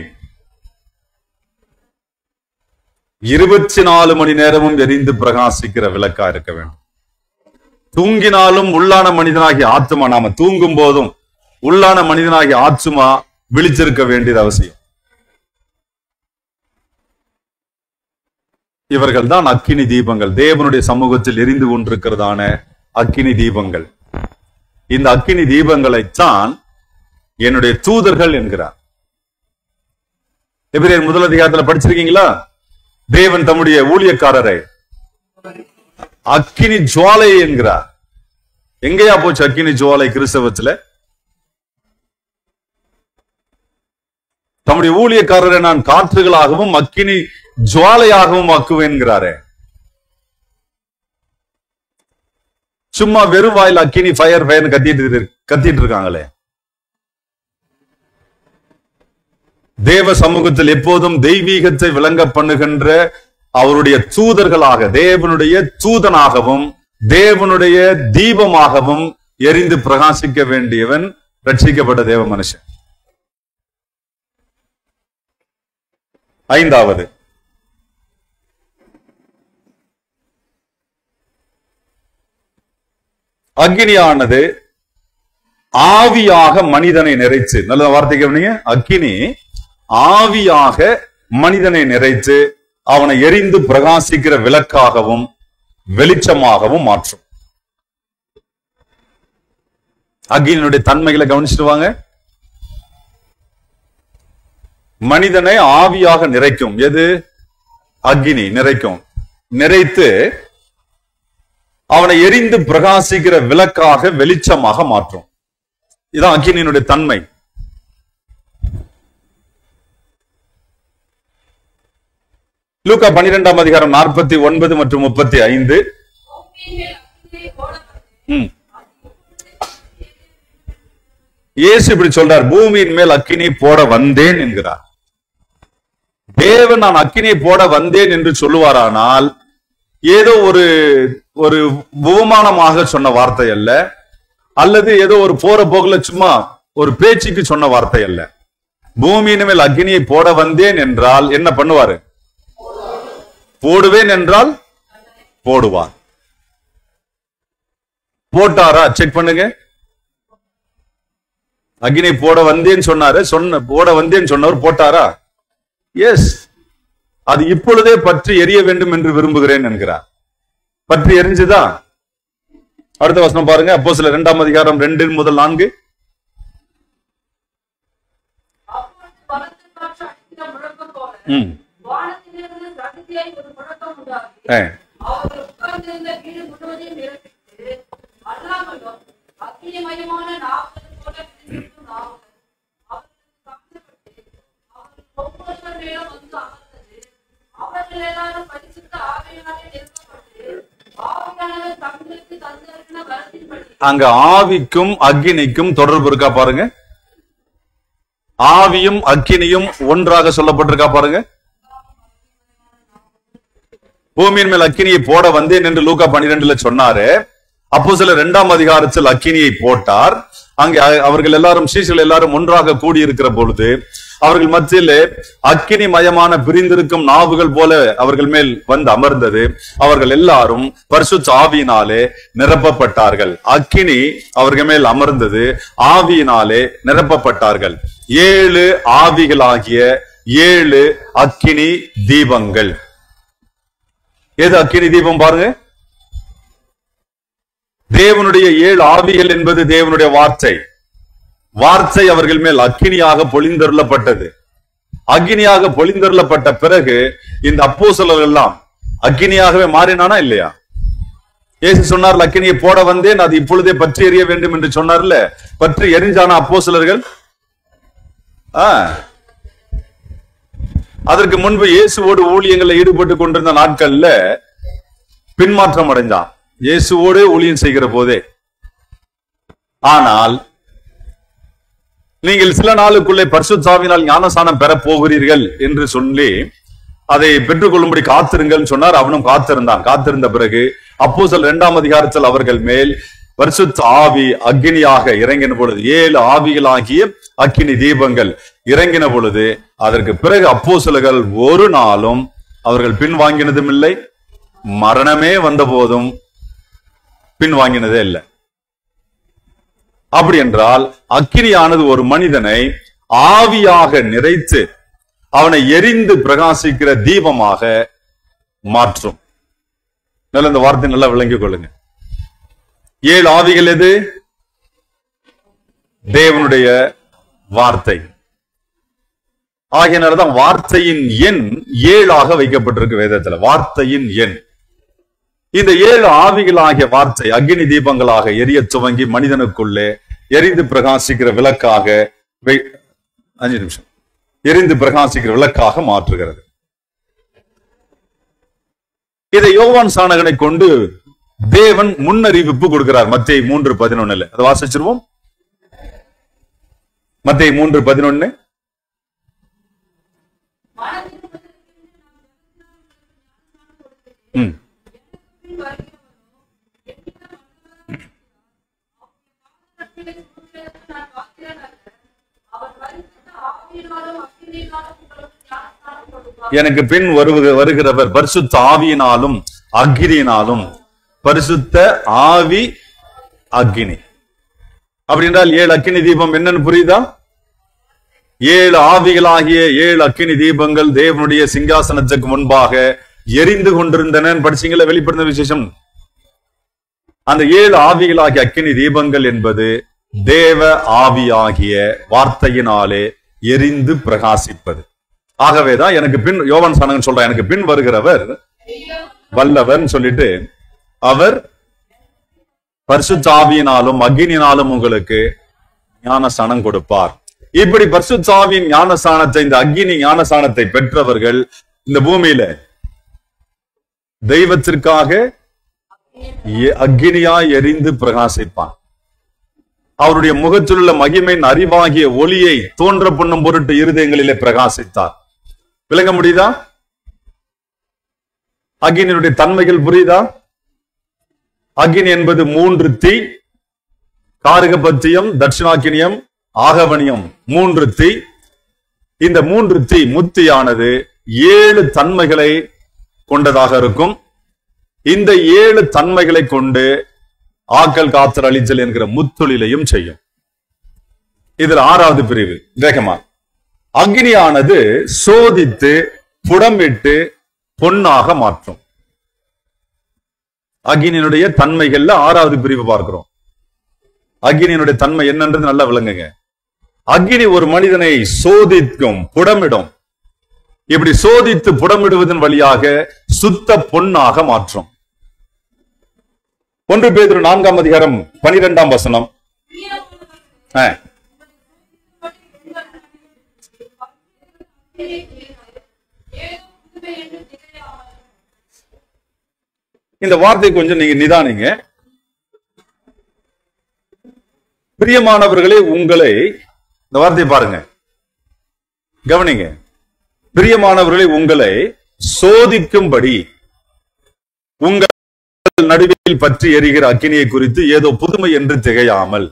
24 மணி நேரமும் எரிந்து பிரகாசிக்கிற விளக்கா இருக்க வேண்டும். தூங்கினாலும் உள்ளான மனிதனாகிய ஆத்மா, நாம தூங்கும் போதும் உள்ளான மனிதனாகிய ஆத்மா விழிச்சிருக்க வேண்டியது அவசியம். இவர்கள் தான் அக்கினி தீபங்கள், தேவனுடைய சமூகத்தில் எரிந்து கொண்டிருக்கிறதான அக்கினி தீபங்கள். இந்த அக்கினி தீபங்களைத்தான் என்னுடைய தூதர்கள் என்கிறார். எபிரேயர் 1 அதிகாரத்துல படிச்சிருக்கீங்களா? தேவன் தம்முடைய ஊழியக்காரரை அக்கினி ஜுவாலை என்கிறார். எங்கேயா போச்சு அக்கினி ஜுவாலை கிறிஸ்தவத்துல? தம்முடைய ஊழியக்காரரை நான் காற்றுகளாகவும் அக்கினி ஜுவாலையாகவும் ஆக்குவேன்கிறாரே. சும்மா வெறும் வாயில் அக்கினி ஃபயர் ஃபயர் கத்திட்டு இருக்காங்களே. தேவ சமூகத்தில் எப்போதும் தெய்வீகத்தை விளங்க பண்ணுகின்ற அவருடைய தூதர்களாக, தேவனுடைய தூதனாகவும் தேவனுடைய தீபமாகவும் எரிந்து பிரகாசிக்க வேண்டியவன் ரட்சிக்கப்பட்ட தேவ மனுஷன். 5வது, அக்கினியானது ஆவியாக மனிதனை நிறைச்சு. நல்ல வார்த்தை கவனிங்க. அக்கினி ஆவியாக மனிதனை நிறைத்து அவனை எரிந்து பிரகாசிக்கிற விளக்காகவும் வெளிச்சமாகவும் மாற்றும். அக்கினியுடைய தன்மைகளை கவனிச்சுட்டு வாங்க. மனிதனை ஆவியாக நிறைக்கும். எது? அக்கினி நிறைக்கும். நிறைத்து அவனை எரிந்து பிரகாசிக்கிற விளக்காக வெளிச்சமாக மாற்றும். இதான் அக்கினியினுடைய தன்மை. லூக்கா 12ஆம் அதிகாரம் 49 மற்றும் 35. இயேசு இப்படி சொல்றார், பூமியின் மேல் அக்கினி போட வந்தேன் என்கிறார். தேவன் நான் அக்கினியை போட வந்தேன் என்று சொல்லுவாரானால் ஏதோ ஒரு உபமானமாக சொன்ன வார்த்தை அல்ல, அல்லது ஏதோ ஒரு போற போக்குல சும்மா ஒரு பேச்சுக்கு சொன்ன வார்த்தை அல்ல. பூமியின் மேல் அக்கினியை போட வந்தேன் என்றால் என்ன பண்ணுவாரு? போடுவேன் என்றால் போடுவார். போட்டாரா? செக் பண்ணுங்க. அக்கினி போட வந்தேன்னு சொன்னாரு, போட வந்தேன்னு சொன்னவர் போட்டாரா? எஸ். அது இப்பொழுதே பற்றி எரிய வேண்டும் என்று விரும்புகிறேன் என்கிறார். பற்றி எரிஞ்சுதா? அடுத்த வசனம் பாருங்க. அப்போஸ்தலர் 2ஆம் அதிகாரம் 2 முதல் 4. அங்க ஆவிக்கும் அக்கினிக்கும் தொடர்பு இருக்கா பாருங்க. ஆவியும் அக்கினியும் ஒன்றாக சொல்லப்பட்டிருக்கா பாருங்க. பூமியின் மேல் அக்கினியை போட வந்தேன் என்று லூக்கா 12 சொன்னாரு. அப்போஸ்தலர் 2ஆம் அதிகாரத்தில் அக்கினியை போட்டார். அங்கே அவர்கள் எல்லாரும் சீஷர்கள் எல்லாரும் ஒன்றாக கூடியிருக்கிற பொழுது அவர்கள் மத்தியிலே அக்கினி மயமான பிரிந்திருக்கும் நாவுகள் போல அவர்கள் மேல் வந்து அமர்ந்தது. அவர்கள் எல்லாரும் பரிசுத்த ஆவியினாலே நிரப்பப்பட்டார்கள். அக்கினி அவர்கள் மேல் அமர்ந்தது, ஆவியினாலே நிரப்பப்பட்டார்கள். 7 ஆவிகளாகிய 7 அக்கினி தீபங்கள். எது அக்கினி தீபம் பாருங்க. தேவனுடைய 7 ஆவிகள் என்பது தேவனுடைய வார்த்தை. வார்த்தை அவர்கள் மேல் அக்கினியாக பொழிந்தருளப்பட்டது. அக்கினியாக பொழிந்தருளப்பட்ட பிறகு இந்த அப்போஸ்தலர்கள் எல்லாம் அக்கினியாகவே மாறினானா இல்லையா? இயேசு சொன்னார், அக்கினியை போட வந்தேன், அது இப்பொழுதே பற்றி எறிய வேண்டும் என்று சொன்னார்ல. பற்றி எரிஞ்சான அப்போஸ்தலர்கள். அதற்கு முன்பு இயேசுவோடு ஊழியங்களில் ஈடுபட்டு கொண்டிருந்த நாட்கள்ல பின்மாற்றம் அடைந்தான், இயேசுவோடு ஊழியம் செய்கிற போதே. ஆனால் நீங்கள் சில நாளுக்குள்ளே பரிசுத்த ஆவியினால் ஞானஸ்நானம் பெற போகிறீர்கள் என்று சொல்லி அதை பெற்றுக் கொள்ளும்படி காத்திருங்கள் சொன்னார். அவனும் காத்திருந்தான். காத்திருந்த பிறகு அப்போஸ்தலர் 2ஆம் அதிகாரத்தில் அவர்கள் மேல் பரிசுத்த ஆவி அக்கினியாக இறங்கின பொழுது 7 ஆவிகளாகிய அக்கினி தீபங்கள் இறங்கின பொழுது அதற்கு பிறகு அப்போஸ்தலர்கள் ஒரு நாளும் அவர்கள் பின்வாங்கினதும் இல்லை, மரணமே வந்த போதும் பின்வாங்கினதே இல்லை. அப்படி என்றால் அக்கினியானது ஒரு மனிதனை ஆவியாக நிறைத்து அவனை எரிந்து பிரகாசிக்கிற தீபமாக மாற்றும். இந்த வார்த்தை நல்லா விளங்கிக் கொள்ளுங்க. 7 ஆவிகள் எது? தேவனுடைய வார்த்தை. ஆகையினால்தான் வார்த்தையின் எண் 7 வைக்கப்பட்டிருக்கு வேதத்துல. வார்த்தையின் எண். இந்த 7 ஆவிகளாகிய வார்த்தை அக்கினி தீபங்களாக எரிய துவங்கி மனிதனுக்குள்ளே எரிந்து பிரகாசிக்கிற விளக்காக 5 நிமிஷம் எரிந்து பிரகாசிக்கிற விளக்காக மாற்றுகிறது. இதை யோவான் சானகனை கொண்டு தேவன் முன்னறிவிப்பு கொடுக்கிறார். மத்தேயு 3:11. அதை வாசிச்சிருவோம். மத்தேயு 3:11. எனக்கு பின் வருகிறவர் பரிசுத்த ஆவியினாலும் அக்கினியினாலும். பரிசுத்த ஆவி அக்கினி அப்படி என்றால் 7 அக்கினி தீபம் என்னன்னு புரியுதா? 7 ஆவிகளாகிய 7 அக்கினி தீபங்கள் தேவனுடைய சிங்காசனத்துக்கு முன்பாக எரிந்து கொண்டிருந்தன. படிச்சீங்களா வெளிப்படுத்தின விசேஷம்? அந்த 7 ஆவிகளாகிய அக்கினி தீபங்கள் என்பது தேவ ஆவியாகிய வார்த்தையினாலே எரிந்து பிரகாசிப்பது. ஆகவேதான் எனக்கு பின் யோவான் சானகன் சொல்றான், எனக்கு பின் வருகிறவர் வல்லவர் சொல்லிட்டு அவர் பரிசுத்த ஆவியினாலும் அக்கினியினாலும் உங்களுக்கு ஞானஸ்நானம் கொடுப்பார். இப்படி பரிசுத்த ஆவியின் ஞானஸ்நானத்தை, இந்த அக்கினி ஞானஸ்நானத்தை பெற்றவர்கள் இந்த பூமியில தெய்வத்திற்காக அக்கினியாய் எரிந்து பிரகாசிப்பான். அவருடைய முகத்தில் உள்ள மகிமையின் அறிவாகிய ஒளியை தோன்ற பண்ணும் பொருட்டு இருதயங்களிலே பிரகாசித்தார். விளங்க முடியுதா? அக்கினியுடைய தன்மைகள் புரியுதா? அக்கினி என்பது 3 தீ, காருகபத்தியம், தட்சிணாக்கினியம், ஆகவனியம். 3 தீ. இந்த 3 தீ முத்தியானது 7 தன்மைகளை கொண்டதாக இருக்கும். இந்த 7 தன்மைகளை கொண்டு ஆக்கல் காத்தல் அழிச்சல் என்கிற முத்தொழிலையும் செய்யும். இதுல 6வது பிரிவு வேகமா. அக்னியானது சோதித்து புடமிட்டு பொன்னாக மாற்றும். அக்னியினுடைய தன்மைகள்ல 6வது பிரிவு பார்க்கிறோம். அக்னியினுடைய தன்மை என்னன்றது நல்லா விளங்குங்க. அக்னி ஒரு மனிதனை சோதிக்கும், புடமிடும். இப்படி சோதித்து புடமிடுவதன் வழியாக சுத்த பொன்னாக மாற்றும். 1 பேதுரு 4ஆம் அதிகாரம் 12ஆம் வசனம். இந்த வார்த்தை கொஞ்சம் நீங்க நிதானிங்க. பிரியமானவர்களே உங்களை, இந்த வார்த்தையை பாருங்க, கவனிங்க. பிரியமானவர்களே உங்களை சோதிக்கும்படி உங்கள் நடுவில் பற்றி எரிகிற அக்கினியை குறித்து ஏதோ புதுமை என்று திகையாமல்.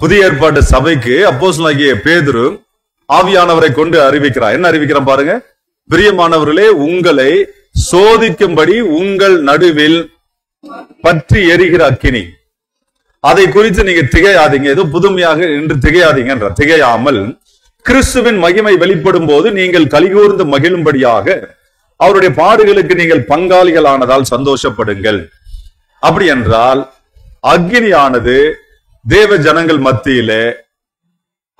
புதிய ஏற்பாட்டு சபைக்கு அப்போஸ்தலனாகிய பேதுரு ஆவியானவரை கொண்டு அறிவிக்கிறார். என்ன அறிவிக்கிறான் பாருங்க. பிரியமானவர்களே, உங்களை சோதிக்கும்படி உங்கள் நடுவில் பற்றி எரிகிற அக்கினி, அதை குறித்து நீங்க திகையாதீங்க, ஏதோ புதுமையாக என்று திகையாதீங்க. திகையாமல் கிறிஸ்துவின் மகிமை வெளிப்படும் போது நீங்கள் கலிகூர்ந்து மகிழும்படியாக அவருடைய பாடுகளுக்கு நீங்கள் பங்காளிகளானதால் சந்தோஷப்படுங்கள். அப்படி என்றால் அக்கினியானது தேவ ஜனங்கள் மத்தியிலே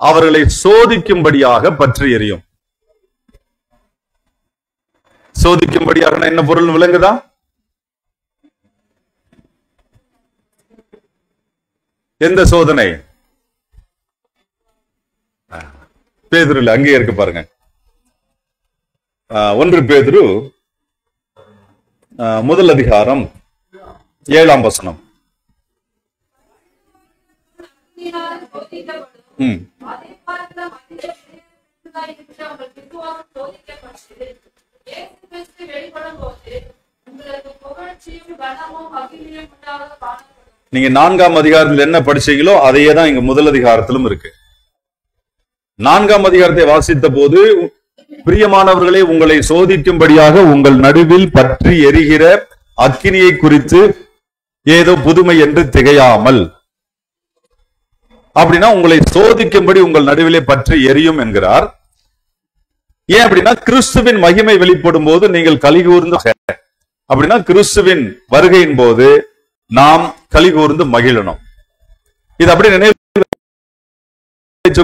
அவர்களை சோதிக்கும்படியாக பற்றி எரியும். சோதிக்கும்படியாக என்ன பொருள் விளங்குதா? எந்த சோதனை? பேதுருல அங்கே இருக்கு பாருங்க. 1 பேதுரு 1 அதிகாரம் 7ஆம் வசனம். நீங்க 4ஆம் அதிகாரத்தில் என்ன படிச்சீங்களோ அதையே தான் இங்க 1 அதிகாரத்திலும் இருக்கு. 4ஆம் அதிகாரத்தை வாசித்த போது, பிரியமானவர்களே, உங்களை சோதிக்கும்படியாக உங்கள் நடுவில் பற்றி எரிகிற அக்கினியை குறித்து ஏதோ புதுமை என்று திகையாமல். அப்படின்னா உங்களை சோதிக்கும்படி உங்கள் நடுவிலே பற்றி எரியும் என்கிறார். ஏன் அப்படின்னா கிறிஸ்துவின் மகிமை வெளிப்படும் போது நீங்கள் கலிகூர்ந்து, அப்படின்னா கிறிஸ்துவின் வருகையின் போது நாம் கலிகூர்ந்து மகிழணும். இது அப்படி நினைவு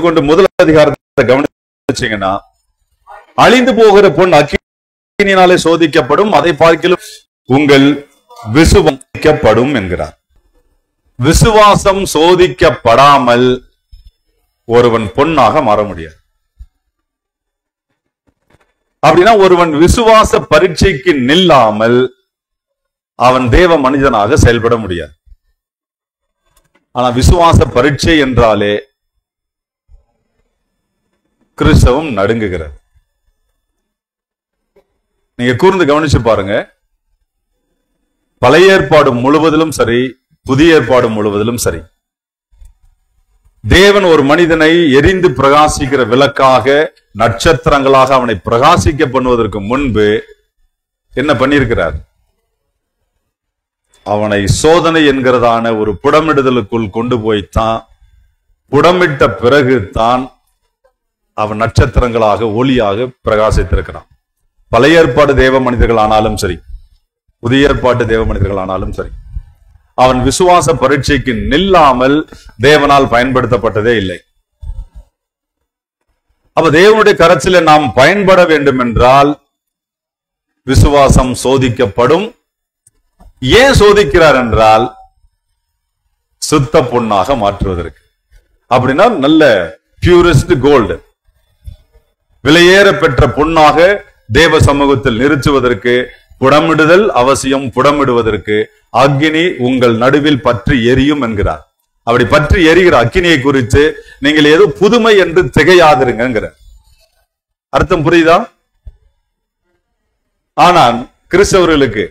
கொண்டு 1 அதிகாரத்தை கவனிச்சீங்கன்னா, அழிந்து போகிற பொன் அக்கினியினாலே சோதிக்கப்படும், அதை பார்க்கிலும் உங்கள் விசுவாசிக்கப்படும் என்கிறார். விசுவாசம் சோதிக்கப்படாமல் ஒருவன் பொன்னாக மாற முடியாது. அப்படின்னா ஒருவன் விசுவாச பரீட்சைக்கு நில்லாமல் அவன் தேவ மனிதனாக செயல்பட முடியாது. ஆனா விசுவாச பரீட்சை என்றாலே கிறிஸ்தவம் நடுங்குகிறது. நீங்க கூர்ந்து கவனிச்சு பாருங்க. பழைய ஏற்பாடு முழுவதிலும் சரி, புதிய ஏற்பாடு முழுவதிலும் சரி, தேவன் ஒரு மனிதனை எரிந்து பிரகாசிக்கிற விளக்காக, நட்சத்திரங்களாக அவனை பிரகாசிக்க பண்ணுவதற்கு முன்பு என்ன பண்ணியிருக்கிறார்? அவனை சோதனை என்கிறதான ஒரு புடமிடுதலுக்குள் கொண்டு போய்த்தான், புடமிட்ட பிறகு தான் அவன் நட்சத்திரங்களாக ஒளியாக பிரகாசித்திருக்கிறான். பழைய ஏற்பாடு தேவ மனிதர்கள் ஆனாலும் சரி, புதிய ஏற்பாட்டு தேவ மனிதர்கள் ஆனாலும் சரி, அவன் விசுவாச பரீட்சைக்கு நில்லாமல் தேவனால் பயன்படுத்தப்பட்டதே இல்லை. அப்ப தேவனுடைய கரத்திலே நாம் பயன்பட வேண்டும் என்றால் விசுவாசம் சோதிக்கப்படும். ஏன் சோதிக்கிறார் என்றால் சுத்த பொன்னாக மாற்றுவதற்கு. அப்படின்னா நல்ல பியூரஸ்ட் கோல்டு, விலையேற பெற்ற பொன்னாக தேவ சமூகத்தில் நிறுத்துவதற்கு புடமிடுதல் அவசியம். புடமிடுவதற்கு அக்கினி உங்கள் நடுவில் பற்றி எரியும் என்கிறார். அப்படி பற்றி எரிகிற அக்கினியை குறித்து நீங்கள் ஏதோ புதுமை என்று திகையாதிருங்கிற அர்த்தம் புரியுதா? ஆனால் கிறிஸ்தவர்களுக்கு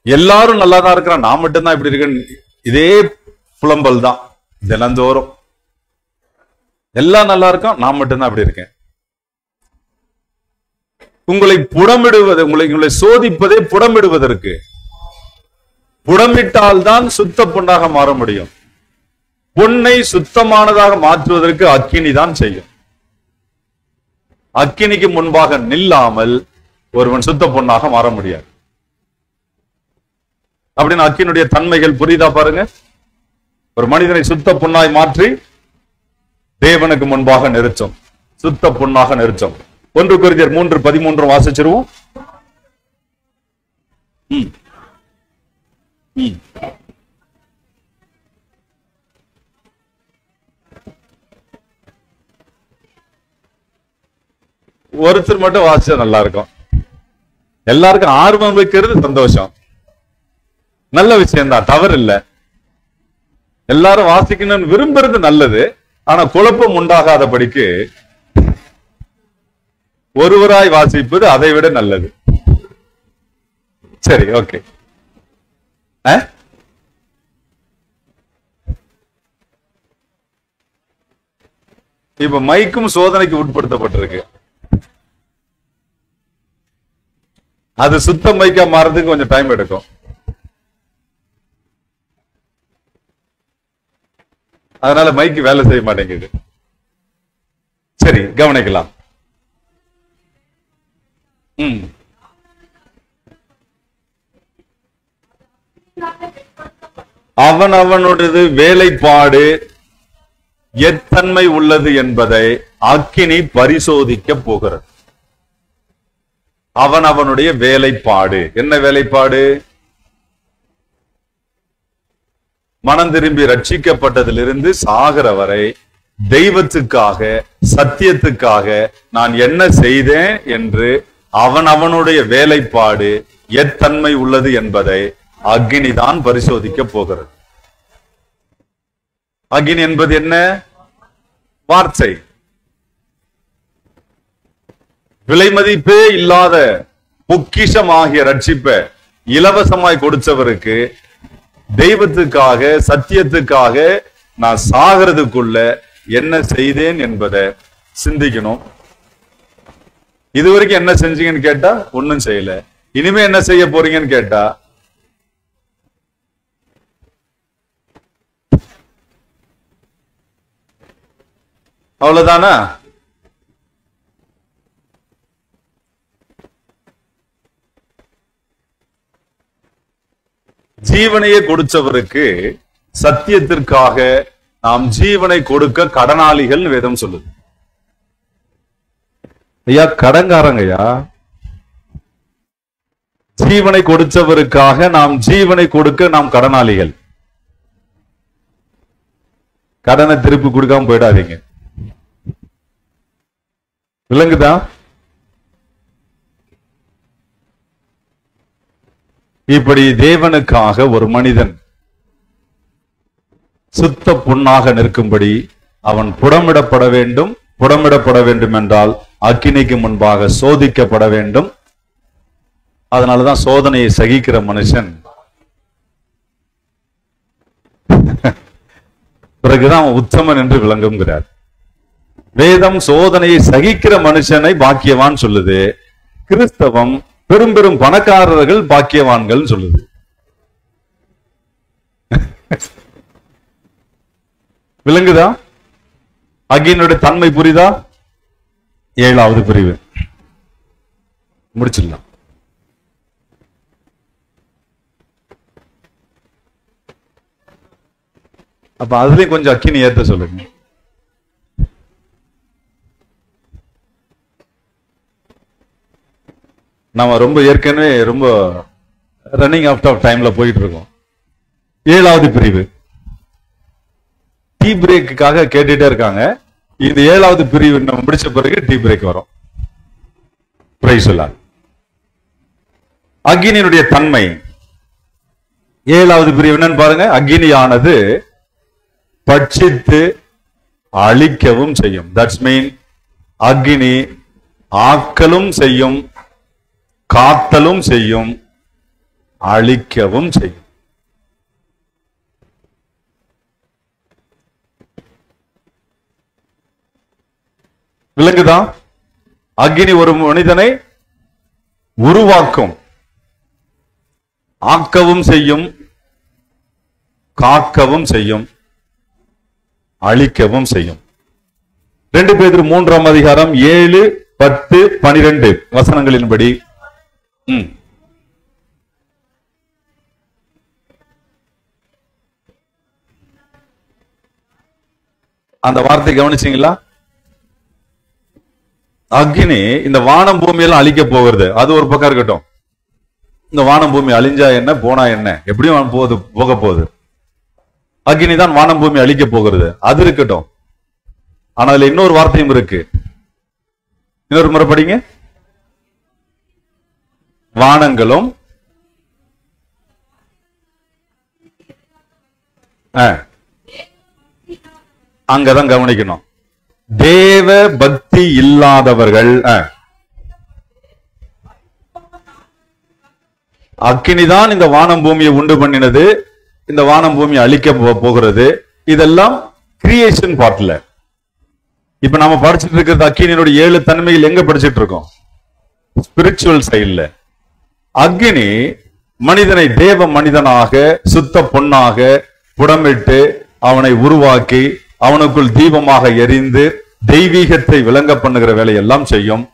எல்லாரும் நல்லா தான் இருக்கிறான், நான் மட்டும்தான் இப்படி இருக்கேன், இதே புலம்பல் தான் தினந்தோறும். எல்லாம் நல்லா இருக்கான், நான் மட்டும்தான் இப்படி இருக்கேன். உங்களை புடமிடுவது, உங்களை சோதிப்பதே புடமிடுவதற்கு. புடமிட்டால் தான் சுத்த பொன்னாக மாற முடியும். பொன்னை சுத்தமானதாக மாற்றுவதற்கு அக்கினி தான் செய்யும். அக்கினிக்கு முன்பாக நில்லாமல் ஒருவன் சுத்த பொன்னாக மாற முடியாது. அப்படின்னு அக்கினுடைய தன்மைகள் புரியுதா பாருங்க. ஒரு மனிதனை சுத்த பொன்னாய் மாற்றி தேவனுக்கு முன்பாக நிறுத்தும், சுத்த பொன்னாக நிறுத்தும். 1 கொரிந்தியர் 3:13 வாசிச்சிருவோம். ஒருத்தர் மட்டும் வாசிச்சா நல்லா இருக்கும். எல்லாருக்கும் ஆர்வம் வைக்கிறது சந்தோஷம், நல்ல விஷயம் தான், தவறு இல்லை. எல்லாரும் வாசிக்கணும்னு விரும்புறது நல்லது. ஆனா குழப்பம் உண்டாகாதபடிக்கு ஒருவராய் வாசிப்பது அதை விட நல்லது. சரி, ஓகே. இப்ப மைக்கும் சோதனைக்கு உட்படுத்தப்பட்டிருக்கு. அது சுத்த மைக்கா மாறதுக்கு கொஞ்சம் டைம் எடுக்கும். அதனால மைக்கு வேலை செய்ய மாட்டேங்குது. சரி, கவனிக்கலாம். அவனவனுடையது வேலைப்பாடு எத்தன்மை உள்ளது என்பதை அக்கினி பரிசோதிக்க போகிறது. அவனவனுடைய வேலைப்பாடு என்ன வேலைப்பாடு? மனம் திரும்பி ரட்சிக்கப்பட்டதிலிருந்து சாகிற வரை தெய்வத்துக்காக, சத்தியத்துக்காக நான் என்ன செய்தேன் என்று அவனவனுடைய வேலைப்பாடு எத்தன்மை உள்ளது என்பதை அக்னிதான் பரிசோதிக்க போகிறது. அக்னி என்பது என்ன? வார்த்தை. விலை மதிப்பே இல்லாத பொக்கிஷமாகிய ரட்சிப்பை இலவசமாய் கொடுத்தவருக்கு தெய்வத்துக்காக, சத்தியத்துக்காக நான் சாகிறதுக்குள்ள என்ன செய்தேன் என்பதை சிந்திக்கணும். இதுவரைக்கும் என்ன செஞ்சீங்கன்னு கேட்டா ஒன்னும் செய்யல. இனிமே என்ன செய்ய போறீங்கன்னு கேட்டா அவ்வளவுதானா? ஜீவனையே கொடுத்தவருக்கு சத்தியத்திற்காக நாம் ஜீவனை கொடுக்க கடனாளிகள் வேதம் சொல்லுது. ஐயா, கடங்காரங்கய்யா. ஜீவனை கொடுத்தவருக்காக நாம் ஜீவனை கொடுக்க நாம் கடனாளிகள். கடனை திருப்பி கொடுக்காம போயிடாதீங்க. விளங்குதா? இப்படி தேவனுக்காக ஒரு மனிதன் சுத்த பொன்னாக நிற்கும்படி அவன் புடமிடப்பட வேண்டும். புடமிடப்பட வேண்டும் என்றால் அக்கினிக்கு முன்பாக சோதிக்கப்பட வேண்டும். அதனாலதான் சோதனையை சகிக்கிற மனுஷன் பிறகுதான் உத்தமன் என்று விளங்குகிறார். வேதம் சோதனையை சகிக்கிற மனுஷனை பாக்கியவான் சொல்லுது. கிறிஸ்தவம் பெரும் பெரும் பணக்காரர்கள் பாக்கியவான்கள் சொல்லுது. விளங்குதா? அக்னியுடைய தன்மை புரியுதா? 7வது பிரிவு முடிச்சிடலாம். அப்ப அதுலயும் கொஞ்சம் அக்கினி ஏத்த சொல்லுங்க. நாம ரொம்ப ஏற்கனவே ரொம்ப ரன்னிங் அவுட் ஆஃப் டைம்ல போயிட்டு இருக்கோம். 7வது பிரிவு டீ பிரேக்குக்காக கேட்டுட்டே இருக்காங்க. இந்த 7வது பிரிவு நம்ம முடிச்ச பிறகு டீ பிரேக் வரும். பிரைஸ் எல்லாம். அக்னியினுடைய தன்மை 7வது பிரிவு என்னன்னு பாருங்க. அக்னியானது பட்சித்து அழிக்கவும் செய்யும். தட்ஸ் மீன் அக்னி ஆக்கலும் செய்யும், காத்தலும் செய்யும், அழிக்கவும் செய்யும். விளங்குதா? அக்னி ஒரு மனிதனை உருவாக்கும், ஆக்கவும் செய்யும், காக்கவும் செய்யும், அழிக்கவும் செய்யும். 2 பேதுரு 3ஆம் அதிகாரம் 7, 10, 12 வசனங்களின்படி அந்த வார்த்தை கவனிச்சீங்களா? அக்னி இந்த வானம் பூமியெல்லாம் அழிக்க போகிறது. அது ஒரு பக்கம் இருக்கட்டும். இந்த வானம் பூமி அழிஞ்சா என்ன, போனா என்ன, எப்படியும் போக போகுது. அக்னி தான் வானம் பூமி அழிக்க போகிறது. அது இருக்கட்டும். ஆனா அதுல இன்னொரு வார்த்தையும் இருக்கு. இன்னொரு முறை படிங்க. வானங்களும் அங்கதான் கவனிக்கணும். தேவ பக்தி இல்லாதவர்கள் அக்கினி தான் இந்த வானம் பூமியை உண்டு பண்ணினது, இந்த வானம் பூமியை அழிக்க போகிறது. இதெல்லாம் கிரியேஷன் பார்ட்ல. இப்ப நாம படிச்சுட்டு இருக்கிறது அக்கினியினுடைய 7 தன்மைகள் எங்க படிச்சுட்டு இருக்கோம்? ஸ்பிரிச்சுவல் சைட்ல. அக்கினி மனிதனை தேவ மனிதனாக சுத்த பொன்னாக புடமிட்டு அவனை உருவாக்கி அவனுக்குள் தீபமாக எரிந்து தெய்வீகத்தை விளங்க பண்ணுகிற வேலையெல்லாம் செய்யும்.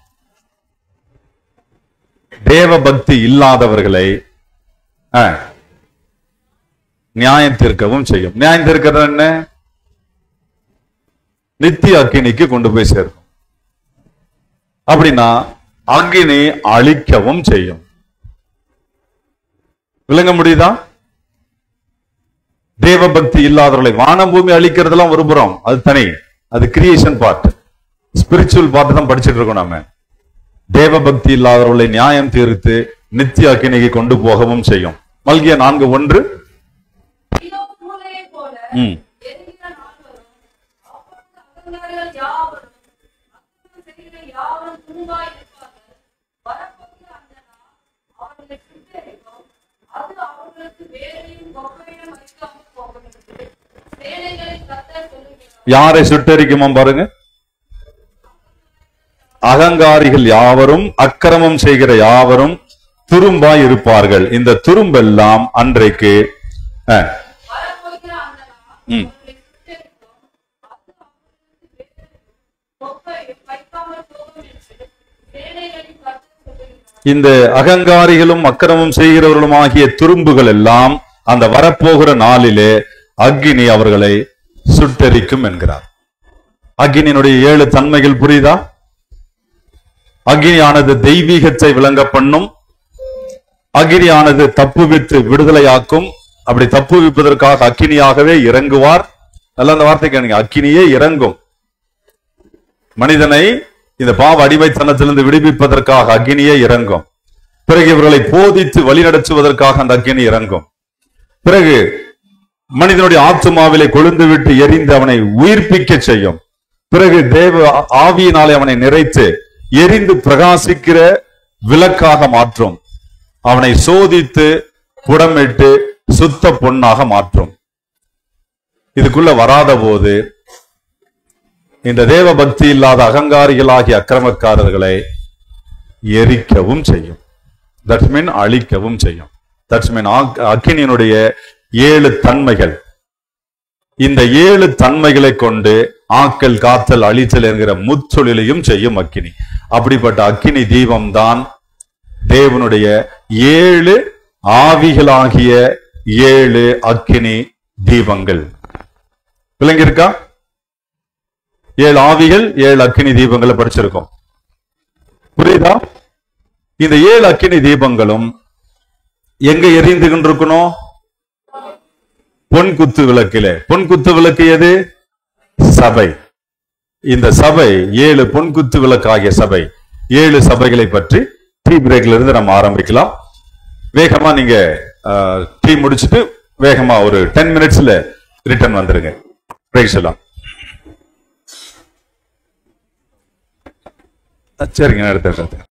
தேவ பக்தி இல்லாதவர்களை நியாயம் தீர்க்கவும் செய்யும். நியாயம் தீர்க்கிறது என்ன? நித்திய அக்கினிக்கு கொண்டு போய் சேர்க்கும். அப்படின்னா அக்கினி அழிக்கவும் செய்யும். விளங்க முடியுதா? தேவ பக்தி இல்லாதவர்களை வானம் பூமி அழிக்கிறதெல்லாம் ஒரு புறம், அது தனி, அது கிரியேஷன் பார்ட். ஸ்பிரிச்சுவல் பார்ட் தான் படிச்சுட்டு இருக்கோம் நாம. தேவ பக்தி இல்லாதவர்களை நியாயம் தீர்த்து நித்திய அக்கினிக்கு கொண்டு போகவும் செய்யும். மல்கியா 4:1. யாரை சுட்டரிக்குமா பாருங்க? அகங்காரிகள் யாவரும் அக்கிரமம் செய்கிற யாவரும் துரும்பாய் இருப்பார்கள். இந்த துரும்பெல்லாம் அன்றைக்கு இந்த அகங்காரிகளும் அக்கிரமம் செய்கிறவர்களும் ஆகிய துரும்புகள் எல்லாம் அந்த வரப்போகிற நாளிலே அக்கினி அவர்களை சுட்டரிக்கும் என்கிறார். அக்கினியினுடைய 7 தன்மைகள் புரியுதா? அக்கினியானது தெய்வீகத்தை விளங்க பண்ணும். அக்கினியானது தப்புவித்து விடுதலையாக்கும். அப்படி தப்புவிப்பதற்காக அக்கினியாகவே இறங்குவார். நல்ல அந்த வார்த்தை கேளுங்க, அக்கினியே இறங்கும். மனிதனை இந்த பாவ அடிமைத்தனத்திலிருந்து விடுவிப்பதற்காக அக்கினியே இறங்கும். பிறகு இவர்களை போதித்து வழிநடத்துவதற்காக அந்த அக்கினி இறங்கும். பிறகு மனிதனுடைய ஆத்துமாவிலே கொழுந்து விட்டு எரிந்து அவனை உயிர்ப்பிக்க செய்யும். பிறகு தேவ ஆவியினாலே அவனை நிறைத்து எரிந்து பிரகாசிக்கிற விளக்காக மாற்றும். அவனை சோதித்து புடமிட்டு சுத்த பொன்னாக மாற்றும். இதுக்குள்ள வராத போது இந்த தேவ பக்தி இல்லாத அகங்காரிகளாகிய அக்கிரமக்காரர்களை எரிக்கவும் செய்யும். தட்ஸ் மீன் அழிக்கவும் செய்யும். தட்ஸ் மீன் அக்கினியினுடைய 7 தன்மைகள். இந்த 7 தன்மைகளை கொண்டு ஆக்கல் காத்தல் அழித்தல் என்கிற முச்சொலிலையும் செய்யும் அக்கினி. அப்படிப்பட்ட அக்கினி தீபம் தான் தேவனுடைய 7 ஆவிகளாகிய 7 அக்கினி தீபங்கள். விளங்கியிருக்கா? 7 ஆவிகள் 7 அக்கினி தீபங்களை படிச்சிருக்கோம். புரியுதா? இந்த 7 அக்கினி தீபங்களும் எங்க எரிந்து கொண்டிருக்கணும்? பொன் குத்து விளக்கிலே. பொன் குத்து விளக்கு எது? சபை. இந்த சபை 7 பொன் குத்து விளக்கு ஆகிய சபை. 7 சபைகளை பற்றி டீ பிரேக்ல இருந்து நம்ம ஆரம்பிக்கலாம். வேகமா நீங்க டீ முடிச்சுட்டு வேகமா ஒரு 10 மினிட்ஸ்ல ரிட்டர்ன் வந்துருங்க. பிரேக் எல்லாம் சரிங்க, நான் எடுத்துறேன்.